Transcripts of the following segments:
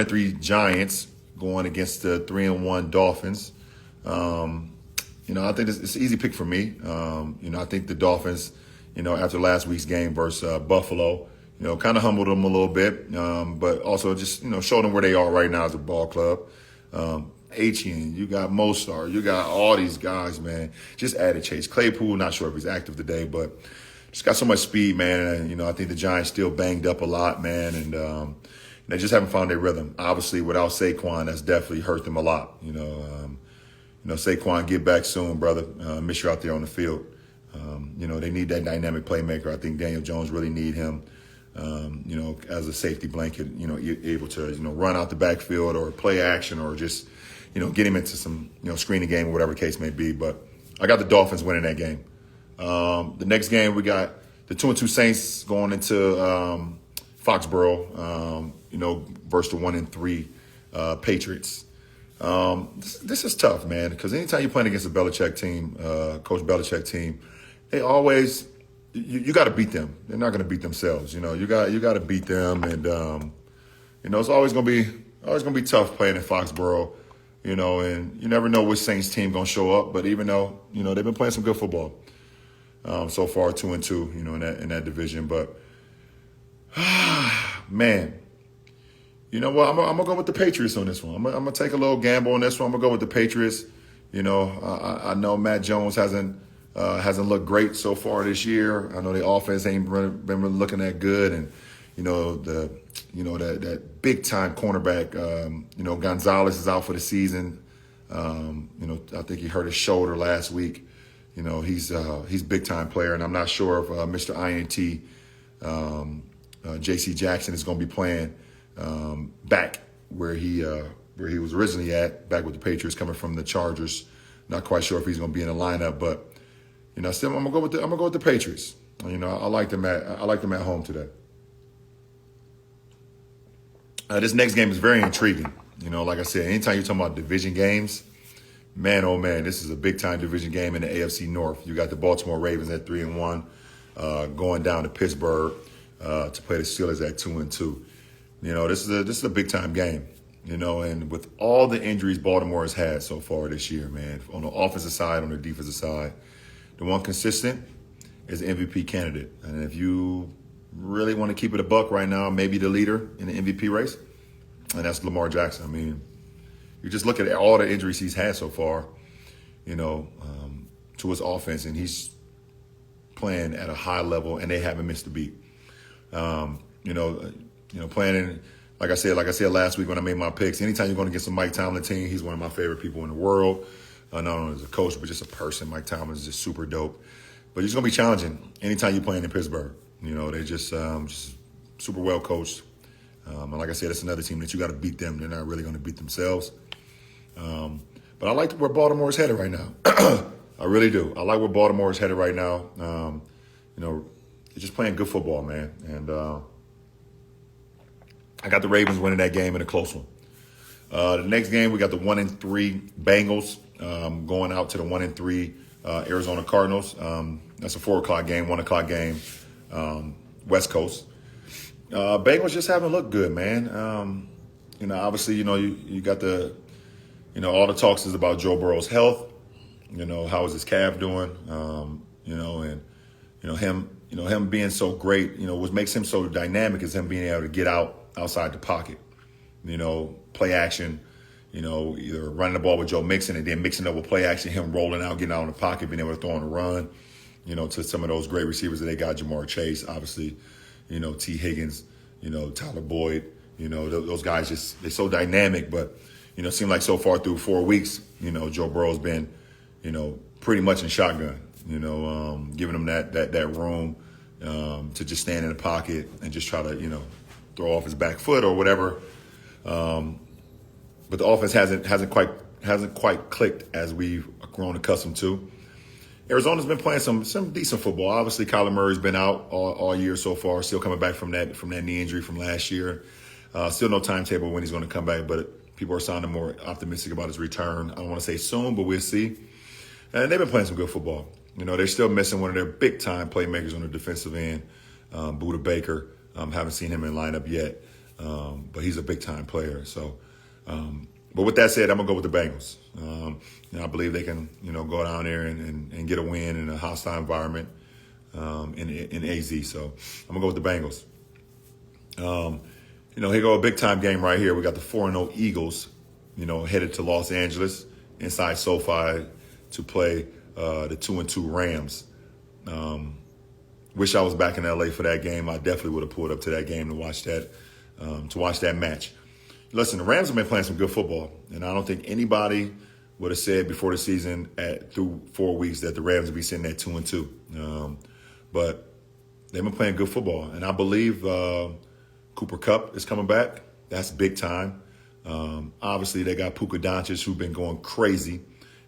3 Giants going against the 3-1 Dolphins. I think it's an easy pick for me. I think the Dolphins, after last week's game versus Buffalo, kind of humbled them a little bit, but also just, showed them where they are right now as a ball club. Etienne, you got Mostert, you got all these guys, man. Just added Chase Claypool. Not sure if he's active today, but just got so much speed, man. And, I think the Giants still banged up a lot, man. And they just haven't found their rhythm. Obviously, without Saquon, that's definitely hurt them a lot. Saquon, get back soon, brother. Miss you out there on the field. They need that dynamic playmaker. I think Daniel Jones really need him, as a safety blanket, able to, run out the backfield or play action or just, get him into some, screening game or whatever case may be. But I got the Dolphins winning that game. The next game, we got the 2-2 Saints going into Foxborough, versus the 1-3 Patriots. This is tough, man, because anytime you're playing against a Belichick team, Coach Belichick team, they always you got to beat them. They're not going to beat themselves. You got to beat them, and it's always going to be tough playing in Foxborough. And you never know which Saints team going to show up. But even though they've been playing some good football so far, 2-2, in that division. But man. You know what? I'm gonna go with the Patriots on this one. I'm gonna take a little gamble on this one. I'm gonna go with the Patriots. I know Matt Jones hasn't looked great so far this year. I know the offense ain't been really looking that good, and that big time cornerback. Gonzalez is out for the season. I think he hurt his shoulder last week. He's big time player, and I'm not sure if Mr. INT, J.C. Jackson is gonna be playing. Back where he was originally at, back with the Patriots, coming from the Chargers. Not quite sure if he's going to be in the lineup, but still I'm gonna go with the Patriots. I like them at home today. This next game is very intriguing. Like I said, anytime you're talking about division games, man, oh man, this is a big time division game in the AFC North. You got the Baltimore Ravens at 3-1, going down to Pittsburgh to play the Steelers at 2-2. This is a big time game, and with all the injuries Baltimore has had so far this year, man, on the offensive side, on the defensive side, the one consistent is the MVP candidate. And if you really want to keep it a buck right now, maybe the leader in the MVP race, and that's Lamar Jackson. I mean, you just look at all the injuries he's had so far, to his offense, and he's playing at a high level, and they haven't missed a beat. Playing in, like I said last week when I made my picks, anytime you're going to get some Mike Tomlin team, he's one of my favorite people in the world. Not only as a coach, but just a person. Mike Tomlin is just super dope. But it's going to be challenging anytime you're playing in Pittsburgh. They're just super well coached. And like I said, it's another team that you got to beat them. They're not really going to beat themselves. But I like where Baltimore is headed right now. I really do. I like where Baltimore is headed right now. They're just playing good football, man. And I got the Ravens winning that game in a close one. The next game, we got the 1-3 Bengals going out to the 1-3 Arizona Cardinals. That's a 4:00 game, 1:00 game, West Coast. Bengals just haven't looked good, man. Obviously, you got the, all the talks is about Joe Burrow's health. How is his calf doing? Him being so great, what makes him so dynamic is him being able to get outside the pocket, play action, either running the ball with Joe Mixon and then mixing up with play action, him rolling out, getting out in the pocket, being able to throw on a run, to some of those great receivers that they got, Jamar Chase, obviously, T. Higgins, Tyler Boyd, those guys they're so dynamic, but, it seemed like so far through 4 weeks, Joe Burrow's been, pretty much in shotgun, giving him that room to just stand in the pocket and just try to, throw off his back foot or whatever. But the offense hasn't quite clicked as we've grown accustomed to. Arizona's been playing some decent football. Obviously, Kyler Murray's been out all year so far, still coming back from that knee injury from last year. Still no timetable when he's going to come back, but people are sounding more optimistic about his return. I don't want to say soon, but we'll see. And they've been playing some good football. They're still missing one of their big-time playmakers on the defensive end, Budda Baker. Haven't seen him in lineup yet. but he's a big time player. So, but with that said, I'm gonna go with the Bengals. I believe they can, go down there and get a win in a hostile environment in AZ. So I'm gonna go with the Bengals. Here go a big time game right here. We got the 4-0 Eagles, headed to Los Angeles inside SoFi to play the 2-2 Rams. Wish I was back in LA for that game. I definitely would have pulled up to that game to watch that match. Listen, the Rams have been playing some good football, and I don't think anybody would have said before the season through 4 weeks that the Rams would be sitting at 2-2. But they've been playing good football, and I believe Cooper Kupp is coming back. That's big time. Obviously, they got Puka Doncic, who's been going crazy.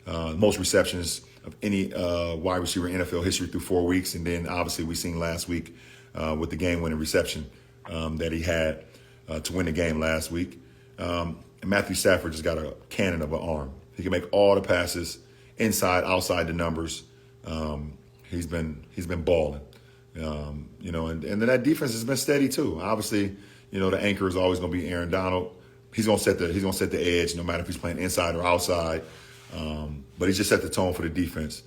Most receptions of any wide receiver in NFL history through 4 weeks. And then, obviously, we seen last week with the game-winning reception that he had to win the game last week. And Matthew Stafford just got a cannon of an arm. He can make all the passes inside, outside the numbers. He's been balling. And then that defense has been steady too. Obviously, the anchor is always going to be Aaron Donald. He's going to set the edge, no matter if he's playing inside or outside. But he just set the tone for the defense.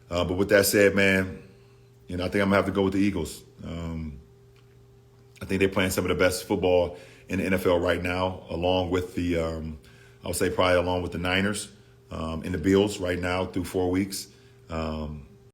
But with that said, man, I think I'm gonna have to go with the Eagles. I think they're playing some of the best football in the NFL right now, along with I would say probably along with the Niners and the Bills right now through 4 weeks.